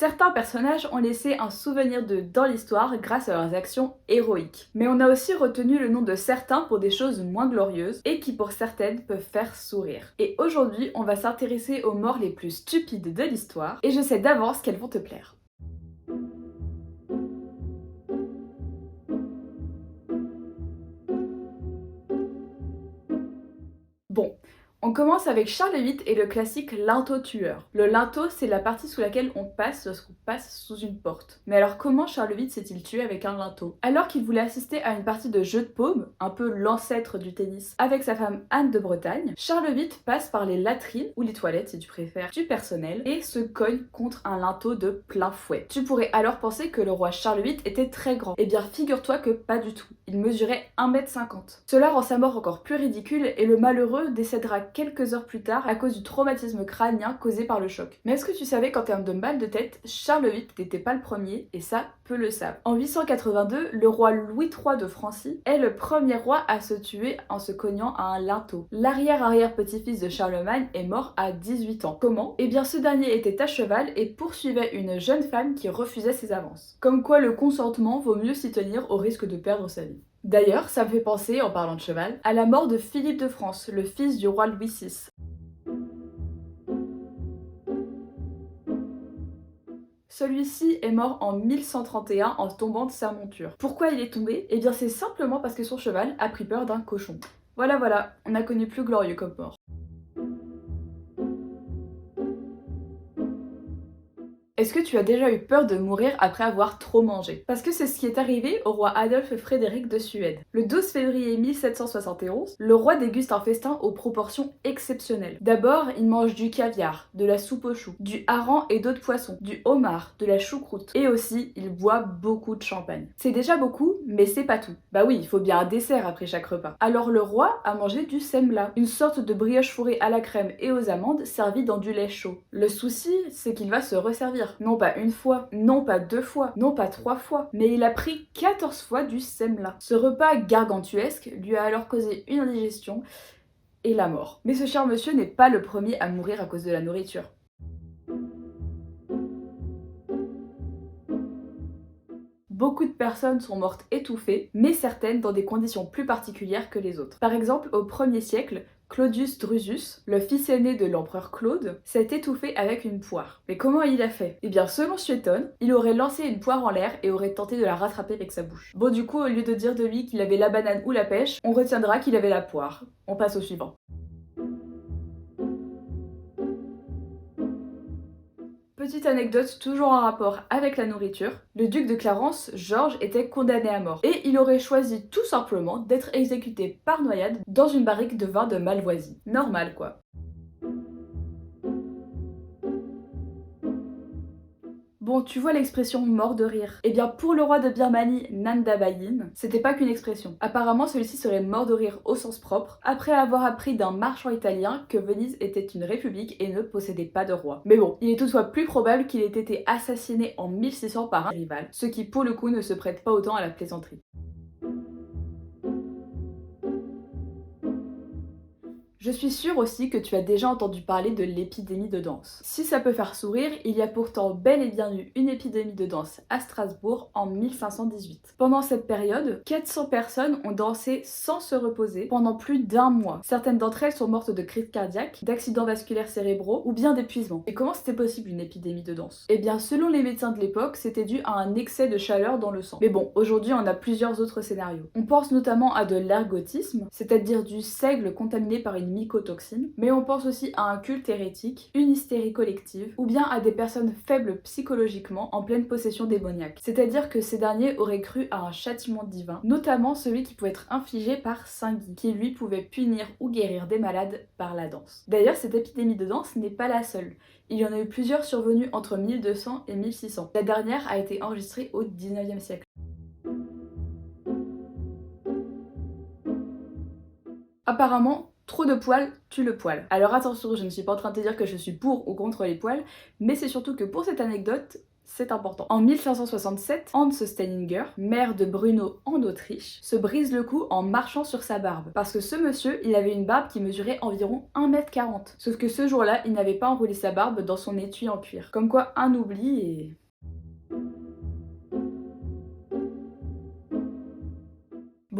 Certains personnages ont laissé un souvenir d'eux dans l'histoire grâce à leurs actions héroïques. Mais on a aussi retenu le nom de certains pour des choses moins glorieuses et qui pour certaines peuvent faire sourire. Et aujourd'hui, on va s'intéresser aux morts les plus stupides de l'histoire et je sais d'avance qu'elles vont te plaire. Bon, on commence avec Charles VIII et le classique linteau tueur. Le linteau, c'est la partie sous laquelle on passe lorsqu'on passe sous une porte. Mais alors comment Charles VIII s'est-il tué avec un linteau? Alors qu'il voulait assister à une partie de jeu de paume, un peu l'ancêtre du tennis, avec sa femme Anne de Bretagne, Charles VIII passe par les latrines, ou les toilettes si tu préfères, du personnel, et se cogne contre un linteau de plein fouet. Tu pourrais alors penser que le roi Charles VIII était très grand. Eh bien figure-toi que pas du tout. Il mesurait 1,50 m. Cela rend sa mort encore plus ridicule et le malheureux décédera quelques heures plus tard à cause du traumatisme crânien causé par le choc. Mais est-ce que tu savais qu'en termes de mal de tête, Charles VIII n'était pas le premier, et ça, peu le savent. En 882, le roi Louis III de Francie est le premier roi à se tuer en se cognant à un linteau. L'arrière-arrière-petit-fils de Charlemagne est mort à 18 ans. Comment? Eh bien ce dernier était à cheval et poursuivait une jeune femme qui refusait ses avances. Comme quoi le consentement vaut mieux s'y tenir au risque de perdre sa vie. D'ailleurs, ça me fait penser, en parlant de cheval, à la mort de Philippe de France, le fils du roi Louis VI. Celui-ci est mort en 1131 en tombant de sa monture. Pourquoi il est tombé? Eh bien c'est simplement parce que son cheval a pris peur d'un cochon. Voilà, on a connu plus glorieux comme mort. Est-ce que tu as déjà eu peur de mourir après avoir trop mangé? Parce que c'est ce qui est arrivé au roi Adolphe Frédéric de Suède. Le 12 février 1771, le roi déguste un festin aux proportions exceptionnelles. D'abord, il mange du caviar, de la soupe aux choux, du hareng et d'autres poissons, du homard, de la choucroute, et aussi il boit beaucoup de champagne. C'est déjà beaucoup, mais c'est pas tout. Bah oui, il faut bien un dessert après chaque repas. Alors le roi a mangé du semla, une sorte de brioche fourrée à la crème et aux amandes servie dans du lait chaud. Le souci, c'est qu'il va se resservir. Non pas une fois, non pas deux fois, non pas trois fois, mais il a pris 14 fois du semla. Ce repas gargantuesque lui a alors causé une indigestion et la mort. Mais ce cher monsieur n'est pas le premier à mourir à cause de la nourriture. Beaucoup de personnes sont mortes étouffées, mais certaines dans des conditions plus particulières que les autres. Par exemple, au 1er siècle, Claudius Drusus, le fils aîné de l'empereur Claude, s'est étouffé avec une poire. Mais comment il a fait? Eh bien, selon Suétone, il aurait lancé une poire en l'air et aurait tenté de la rattraper avec sa bouche. Bon, du coup, au lieu de dire de lui qu'il avait la banane ou la pêche, on retiendra qu'il avait la poire. On passe au suivant. Petite anecdote toujours en rapport avec la nourriture, le duc de Clarence, Georges, était condamné à mort et il aurait choisi tout simplement d'être exécuté par noyade dans une barrique de vin de Malvoisie. Normal quoi. Bon, tu vois l'expression mort de rire. Eh bien, pour le roi de Birmanie, Nanda Bayin, c'était pas qu'une expression. Apparemment, celui-ci serait mort de rire au sens propre, après avoir appris d'un marchand italien que Venise était une république et ne possédait pas de roi. Mais bon, il est toutefois plus probable qu'il ait été assassiné en 1600 par un rival, ce qui pour le coup ne se prête pas autant à la plaisanterie. Je suis sûre aussi que tu as déjà entendu parler de l'épidémie de danse. Si ça peut faire sourire, il y a pourtant bel et bien eu une épidémie de danse à Strasbourg en 1518. Pendant cette période, 400 personnes ont dansé sans se reposer pendant plus d'un mois. Certaines d'entre elles sont mortes de crise cardiaque, d'accidents vasculaires cérébraux ou bien d'épuisement. Et comment c'était possible une épidémie de danse? Eh bien, selon les médecins de l'époque, c'était dû à un excès de chaleur dans le sang. Mais bon, aujourd'hui on a plusieurs autres scénarios. On pense notamment à de l'ergotisme, c'est-à-dire du seigle contaminé par une mycotoxine, mais on pense aussi à un culte hérétique, une hystérie collective, ou bien à des personnes faibles psychologiquement en pleine possession démoniaque. C'est-à-dire que ces derniers auraient cru à un châtiment divin, notamment celui qui pouvait être infligé par Saint Guy, qui lui pouvait punir ou guérir des malades par la danse. D'ailleurs, cette épidémie de danse n'est pas la seule. Il y en a eu plusieurs survenues entre 1200 et 1600. La dernière a été enregistrée au 19e siècle. Apparemment, trop de poils tue le poil. Alors attention, je ne suis pas en train de te dire que je suis pour ou contre les poils, mais c'est surtout que pour cette anecdote, c'est important. En 1567, Hans Steininger, maire de Brno en Autriche, se brise le cou en marchant sur sa barbe. Parce que ce monsieur, il avait une barbe qui mesurait environ 1,40 m. Sauf que ce jour-là, il n'avait pas enroulé sa barbe dans son étui en cuir. Comme quoi, un oubli et...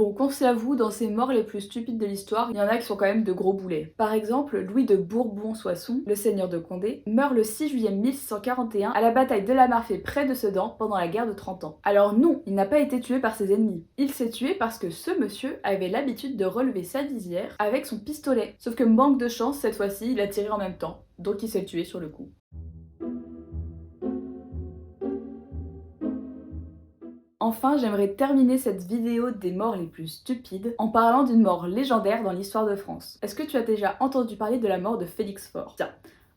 Bon, qu'on se l'avoue, dans ces morts les plus stupides de l'histoire, il y en a qui sont quand même de gros boulets. Par exemple, Louis de Bourbon-Soissons, le seigneur de Condé, meurt le 6 juillet 1641 à la bataille de la Marfée près de Sedan pendant la guerre de 30 ans. Alors non, il n'a pas été tué par ses ennemis. Il s'est tué parce que ce monsieur avait l'habitude de relever sa visière avec son pistolet. Sauf que manque de chance, cette fois-ci, il a tiré en même temps. Donc il s'est tué sur le coup. Enfin, j'aimerais terminer cette vidéo des morts les plus stupides en parlant d'une mort légendaire dans l'histoire de France. Est-ce que tu as déjà entendu parler de la mort de Félix Faure? Tiens.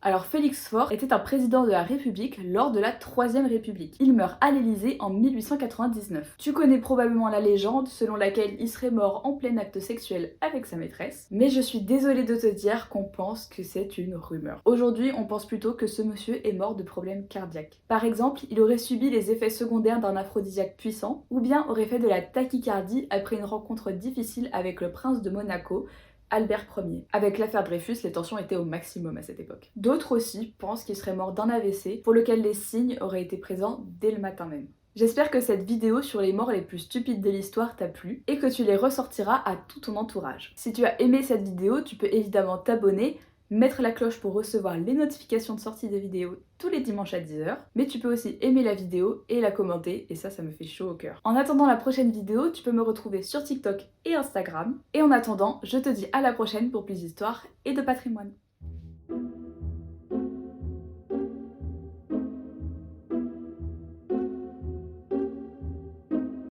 Alors Félix Faure était un président de la République lors de la Troisième République. Il meurt à l'Élysée en 1899. Tu connais probablement la légende selon laquelle il serait mort en plein acte sexuel avec sa maîtresse, mais je suis désolée de te dire qu'on pense que c'est une rumeur. Aujourd'hui, on pense plutôt que ce monsieur est mort de problèmes cardiaques. Par exemple, il aurait subi les effets secondaires d'un aphrodisiaque puissant, ou bien aurait fait de la tachycardie après une rencontre difficile avec le prince de Monaco, Albert Ier. Avec l'affaire Dreyfus, les tensions étaient au maximum à cette époque. D'autres aussi pensent qu'il serait mort d'un AVC, pour lequel les signes auraient été présents dès le matin même. J'espère que cette vidéo sur les morts les plus stupides de l'histoire t'a plu et que tu les ressortiras à tout ton entourage. Si tu as aimé cette vidéo, tu peux évidemment t'abonner, mettre la cloche pour recevoir les notifications de sortie des vidéos tous les dimanches à 10 h, mais tu peux aussi aimer la vidéo et la commenter, et ça me fait chaud au cœur. En attendant la prochaine vidéo, tu peux me retrouver sur TikTok et Instagram, et en attendant, je te dis à la prochaine pour plus d'histoires et de patrimoine.